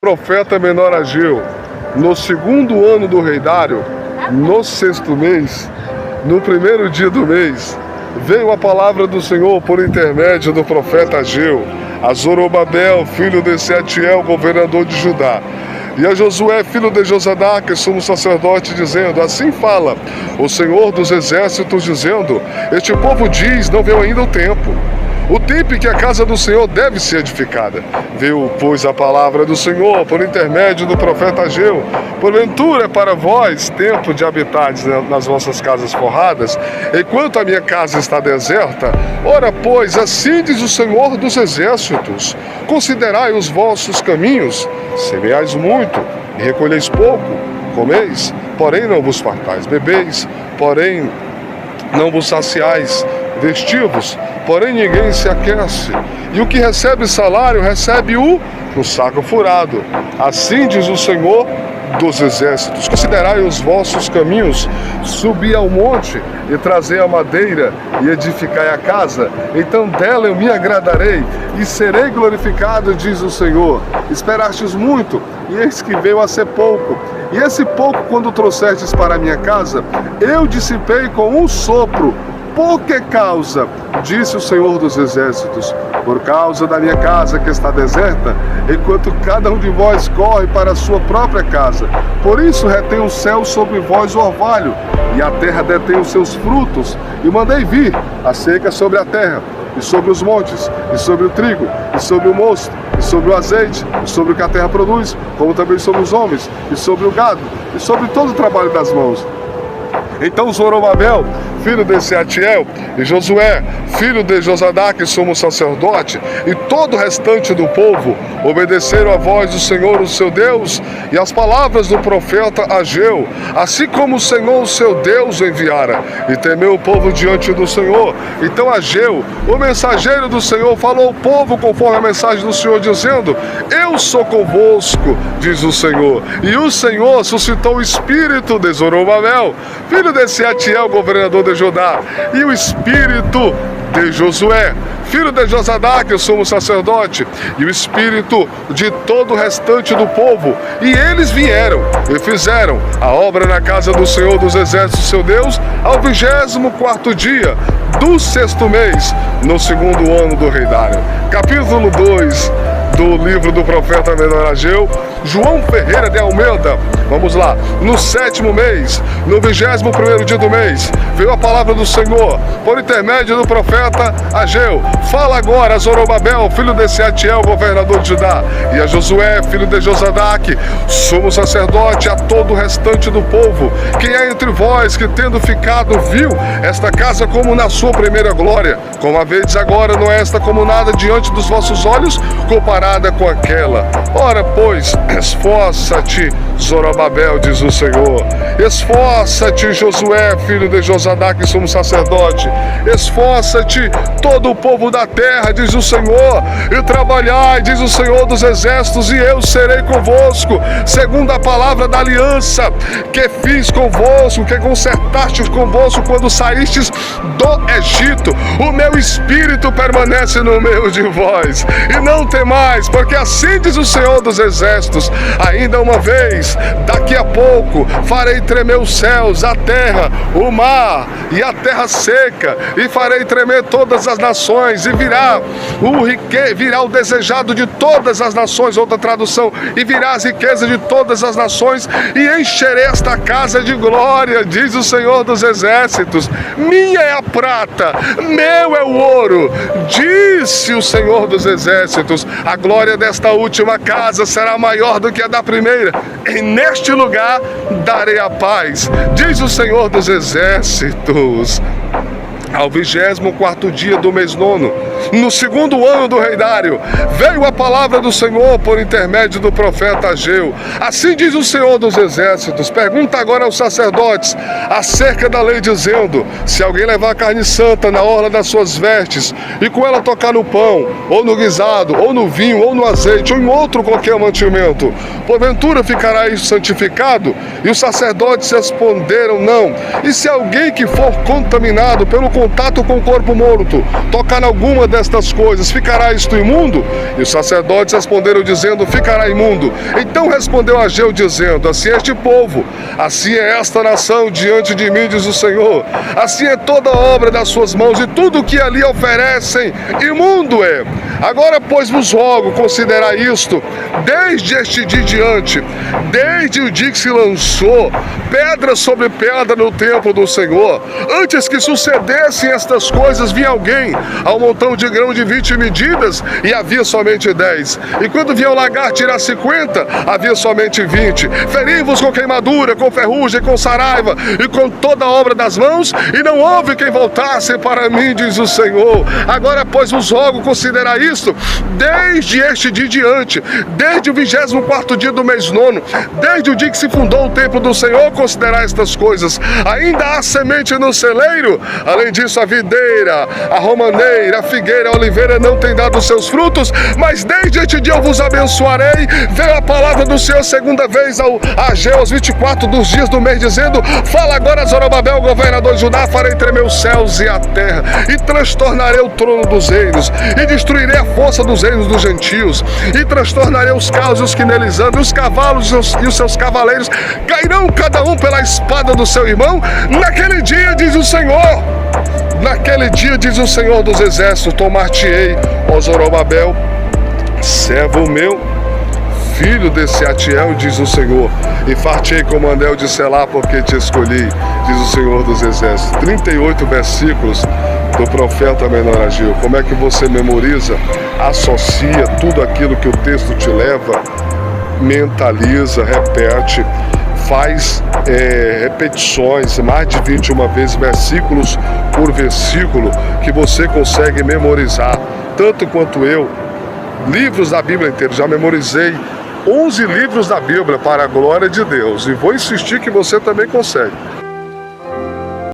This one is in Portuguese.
Profeta menor Ageu, no segundo ano do rei Dário, no sexto mês, no primeiro dia do mês, veio a palavra do Senhor por intermédio do profeta Ageu, a Zorobabel, filho de Sealtiel, governador de Judá, e a Josué, filho de Josadaque, sumo sacerdote, dizendo: assim fala o Senhor dos exércitos, dizendo: este povo diz, não veio ainda o tempo em que a casa do Senhor deve ser edificada. Veio, pois, a palavra do Senhor por intermédio do profeta Ageu: porventura é para vós tempo de habitardes nas vossas casas forradas, enquanto a minha casa está deserta? Ora, pois, assim diz o Senhor dos exércitos: considerai os vossos caminhos, semeais muito e recolheis pouco, comeis, porém não vos fartais, bebeis, porém não vos saciais, vestivos, porém ninguém se aquece, e o que recebe salário, recebe-o no saco furado. Assim diz o Senhor dos exércitos: considerai os vossos caminhos, subi ao monte e trazei a madeira e edificai a casa, então dela eu me agradarei e serei glorificado, diz o Senhor. Esperastes muito, e eis que veio a ser pouco, e esse pouco, quando trouxestes para a minha casa, eu dissipei com um sopro. Por que causa? Disse o Senhor dos exércitos: por causa da minha casa que está deserta, enquanto cada um de vós corre para a sua própria casa. Por isso retém o céu sobre vós o orvalho, e a terra detém os seus frutos, e mandei vir a seca sobre a terra, e sobre os montes, e sobre o trigo, e sobre o mosto, e sobre o azeite, e sobre o que a terra produz, como também sobre os homens, e sobre o gado, e sobre todo o trabalho das mãos. Então Zorobabel, filho de Sealtiel, e Josué, filho de Josadaque, sumo sacerdote, e todo o restante do povo obedeceram a voz do Senhor, o seu Deus, e as palavras do profeta Ageu, assim como o Senhor, o seu Deus, o enviara, e temeu o povo diante do Senhor. Então Ageu, o mensageiro do Senhor, falou ao povo conforme a mensagem do Senhor, dizendo: eu sou convosco, diz o Senhor. E o Senhor suscitou o espírito de Zorobabel, filho de Sealtiel, governador de Judá, e o espírito de Josué, filho de Josadaque, o sumo sacerdote, e o espírito de todo o restante do povo, e eles vieram e fizeram a obra na casa do Senhor dos exércitos, seu Deus, ao 24º dia do sexto mês, no segundo ano do rei Dário. Capítulo 2 do livro do profeta menor Ageu. João Ferreira de Almeida. Vamos lá. No sétimo mês, no 21º dia do mês, veio a palavra do Senhor por intermédio do profeta Ageu: fala agora a Zorobabel, filho de Sealtiel, governador de Judá, e a Josué, filho de Josadaque, sumo sacerdote, a todo o restante do povo: quem é entre vós que, tendo ficado, viu esta casa como na sua primeira glória? Como a vedes agora, não é esta como nada diante dos vossos olhos, comparada com aquela? Ora, pois, esforça-te, Zorobabel, diz o Senhor. Esforça-te, Josué, filho de Josadaque, sumo sacerdote. Esforça-te, todo o povo da terra, diz o Senhor, e trabalhai, diz o Senhor dos exércitos, e eu serei convosco, segundo a palavra da aliança que fiz convosco, que concertastes convosco quando saístes do Egito. O meu espírito permanece no meio de vós, e não temais, porque assim diz o Senhor dos exércitos: ainda uma vez, daqui a pouco, farei tremer os céus, a terra, o mar e a terra seca, e farei tremer todas as nações, e virá o desejado de todas as nações, outra tradução, e virá as riquezas de todas as nações, e encherei esta casa de glória, diz o Senhor dos exércitos. Minha é a prata, meu é o ouro, disse o Senhor dos exércitos. A glória desta última casa será maior do que a da primeira, e neste lugar darei a paz, diz o Senhor dos exércitos. Ao 24º dia do mês nono, no segundo ano do rei Dário, veio a palavra do Senhor por intermédio do profeta Ageu. Assim diz o Senhor dos exércitos: pergunta agora aos sacerdotes acerca da lei, dizendo: se alguém levar carne santa na orla das suas vestes, e com ela tocar no pão, ou no guisado, ou no vinho, ou no azeite, ou em outro qualquer mantimento, porventura ficará isso santificado? E os sacerdotes responderam: não. E se alguém que for contaminado pelo contato com o corpo morto tocar alguma destas coisas, ficará isto imundo? E os sacerdotes responderam dizendo, ficará imundo. Então respondeu Ageu dizendo, assim é este povo, assim é esta nação diante de mim, diz o Senhor. Assim é toda a obra das suas mãos, e tudo o que ali oferecem, imundo é. Agora, pois, vos rogo, considerai isto, desde este dia diante, desde o dia que se lançou pedra sobre pedra no templo do Senhor, antes que sucedessem estas coisas, vinha alguém ao montão de grão de 20 medidas, e havia somente 10. E quando vinha o lagar tirar 50, havia somente 20. Feri-vos com queimadura, com ferrugem, com saraiva, e com toda a obra das mãos, e não houve quem voltasse para mim, diz o Senhor. Agora, pois, vos rogo, considerai isto, desde este dia diante, desde o 24º dia do mês nono, desde o dia que se fundou o templo do Senhor, considerai estas coisas. Ainda há semente no celeiro, além disso a videira, a romaneira, a figueira, a oliveira não tem dado seus frutos, mas desde este dia eu vos abençoarei. Veio a palavra do Senhor segunda vez a Ageu, aos 24 dos dias do mês, dizendo, fala agora Zorobabel, governador de Judá, farei tremer os céus e a terra, e transtornarei o trono dos reinos, e destruirei a força dos reinos dos gentios, e transtornarei os carros e os que neles andam, e os cavalos e os seus cavaleiros cairão cada um pela espada do seu irmão. Naquele dia, diz o Senhor, naquele dia, diz o Senhor dos exércitos, tomar-te-ei, ó Zorobabel, servo meu, filho de Sealtiel, diz o Senhor, e far-te-ei como anel de selar, porque te escolhi, diz o Senhor dos exércitos. 38 versículos do profeta menor Ageu. Como é que você memoriza, associa tudo aquilo que o texto te leva, mentaliza, repete, faz repetições, mais de 21 vezes, versículos por versículo, que você consegue memorizar, tanto quanto eu. Livros da Bíblia inteira, já memorizei 11 livros da Bíblia para a glória de Deus, e vou insistir que você também consegue.